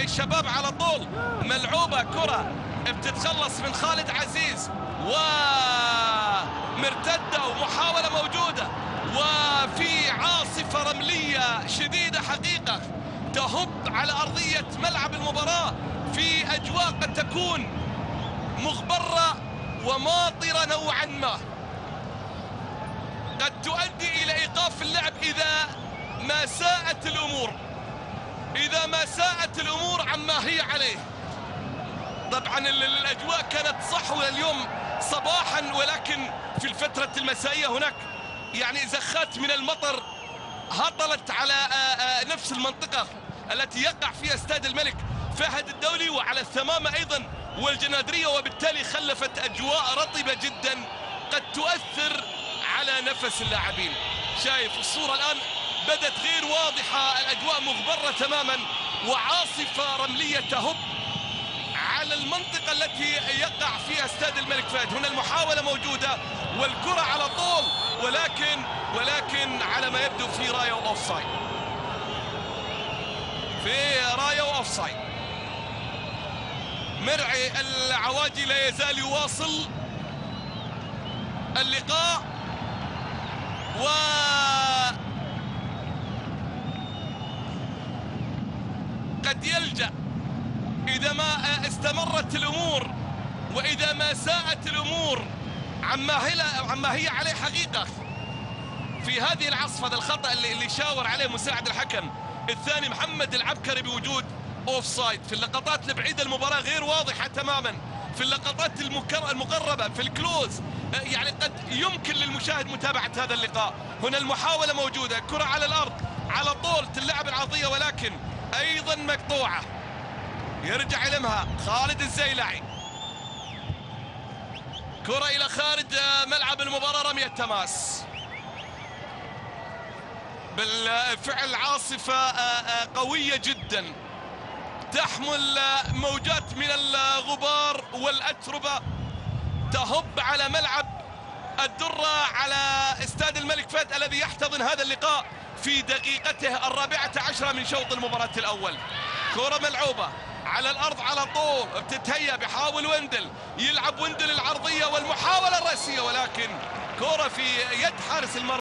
الشباب على طول. ملعوبة كرة بتتخلص من خالد عزيز، ومرتدة ومحاولة موجودة، وفي عاصفة رملية شديدة حقيقة تهب على أرضية ملعب المباراة في أجواء قد تكون مغبرة وماطرة نوعا ما، قد تؤدي إلى إيقاف اللعب إذا ما ساءت الأمور عما هي عليه. طبعا الأجواء كانت صحوة اليوم صباحا، ولكن في الفترة المسائية هناك يعني زخات من المطر هطلت على نفس المنطقة التي يقع فيها استاد الملك فهد الدولي، وعلى الثمامة أيضا والجنادرية، وبالتالي خلفت أجواء رطبة جدا قد تؤثر على نفس اللاعبين. شايف الصورة الآن بدت غير واضحة، الأجواء مغبرة تماما، وعاصفة رملية تهب على المنطقة التي يقع فيها استاد الملك فهد. هنا المحاولة موجودة والكرة على طول، ولكن على ما يبدو في راية وأوفسايد، مرعي العواجي لا يزال يواصل اللقاء، وقد يلجأ إذا ما استمرت الأمور وإذا ما ساءت الأمور عما هي عليه حقيقة في هذه العصفة. هذا الخطأ اللي شاور عليه مساعد الحكم الثاني محمد العبكري بوجود أوفسايد. في اللقطات البعيدة المباراة غير واضحة تماما، في اللقطات المقربة في الكلوز يعني قد يمكن للمشاهد متابعة هذا اللقاء. هنا المحاولة موجودة، كرة على الأرض على طول تلعب العرضية، ولكن أيضا مقطوعة. يرجع يلمها خالد الزيلعي، كرة إلى خارج ملعب المباراة، رمية تماس. بالفعل عاصفة قوية جدا تحمل موجات من الغبار والأتربة تهب على ملعب الدرة، على استاد الملك فهد الذي يحتضن هذا اللقاء في دقيقته 14 من شوط المباراة الأول. كرة ملعوبة على الأرض على طول، بتتهيأ، بيحاول يلعب ويندل العرضية والمحاولة الرأسية، ولكن كرة في يد حارس المرمى.